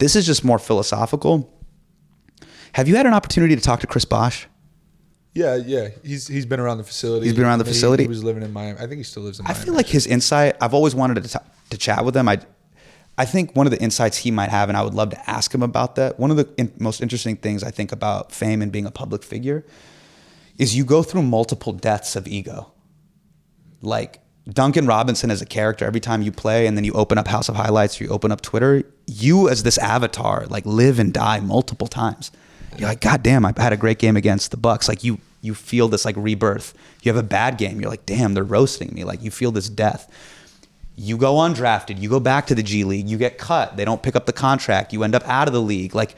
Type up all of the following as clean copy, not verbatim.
This is just more philosophical. Have you had an opportunity to talk to Chris Bosh? Yeah. He's been around the facility. He's been around the facility. He was living in Miami. I think he still lives in Miami. I feel like his insight, I've always wanted to chat with him. I think one of the insights he might have, and I would love to ask him about that, one of the most interesting things I think about fame and being a public figure is you go through multiple deaths of ego. Like Duncan Robinson as a character, every time you play and then you open up House of Highlights or you open up Twitter, you as this avatar like live and die multiple times. You're like, God damn, I had a great game against the Bucks. Like you feel this like rebirth. You have a bad game. You're like, damn, they're roasting me. Like you feel this death. You go undrafted, you go back to the G League, you get cut, they don't pick up the contract, you end up out of the league. Like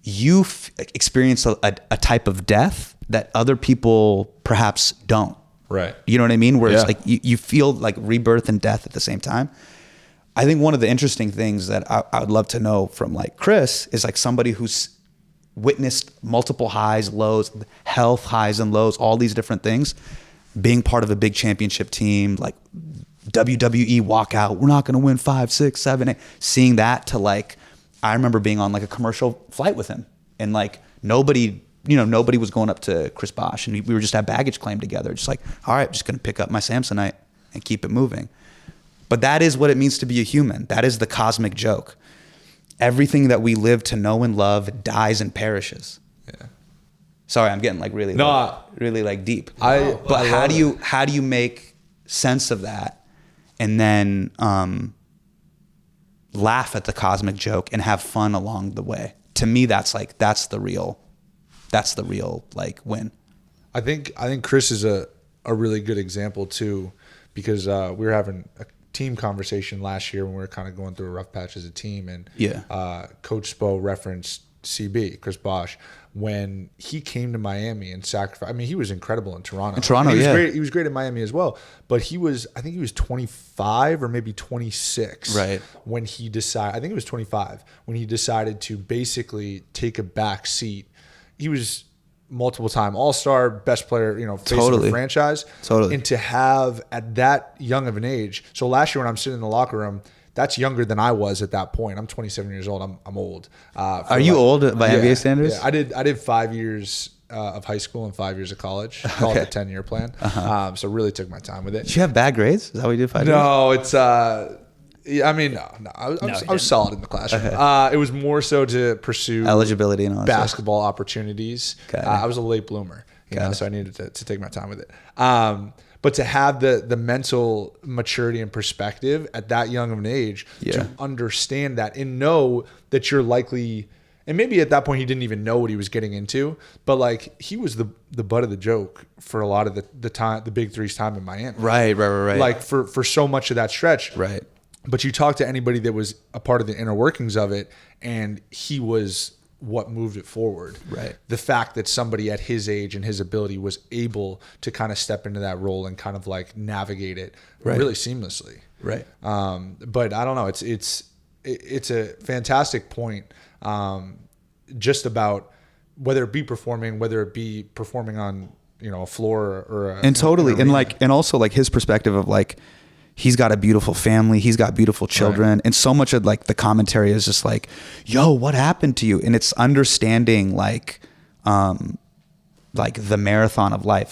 you experience a type of death that other people perhaps don't. Right. You know what I mean? Where it's like you feel like rebirth and death at the same time. I think one of the interesting things that I would love to know from like Chris is like somebody who's witnessed multiple highs, lows, health highs and lows, all these different things, being part of a big championship team, like WWE walkout, we're not going to win 5, 6, 7, 8. Seeing that to like, I remember being on like a commercial flight with him and like nobody was going up to Chris Bosh and we were just at baggage claim together. Just like, all right, just going to pick up my Samsonite and keep it moving. But that is what it means to be a human. That is the cosmic joke. Everything that we live to know and love dies and perishes. Yeah. Sorry, I'm getting like really like deep. But how do you make sense of that? And then laugh at the cosmic joke and have fun along the way. To me, that's the real like win. I think Chris is a really good example too, because we were having a team conversation last year when we were kind of going through a rough patch as a team, and Coach Spo referenced CB, Chris Bosh, when he came to Miami and sacrificed. I mean, he was incredible in Toronto. He was great in Miami as well. But I think he was 25 or maybe 26 when he decided. I think it was 25 when he decided to basically take a back seat. He was multiple time All-Star, best player, face of the franchise. Totally. And to have at that young of an age. So last year when I'm sitting in the locker room, that's younger than I was at that point. I'm 27 years old. I'm old. Are you old by NBA standards? Yeah, I did 5 years of high school and 5 years of college. Called it the 10-year plan. So really took my time with it. Did you have bad grades? Is that what you did 5 years? No, it's I mean, no. I was solid in the classroom. It was more so to pursue eligibility and all that basketball opportunities. I was a late bloomer, so I needed to take my time with it. But to have the mental maturity and perspective at that young of an age to understand that and know that you're likely, and maybe at that point he didn't even know what he was getting into, but like he was the butt of the joke for a lot of the time, the Big Three's time in Miami. Right. Like for so much of that stretch. Right. But you talk to anybody that was a part of the inner workings of it, and he was what moved it forward. Right. The fact that somebody at his age and his ability was able to kind of step into that role and kind of like navigate it really seamlessly. Right. But I don't know. It's a fantastic point. Just about whether it be performing on a floor or and also like his perspective of like, he's got a beautiful family. He's got beautiful children. Right. And so much of like the commentary is just like, yo, what happened to you? And it's understanding like the marathon of life.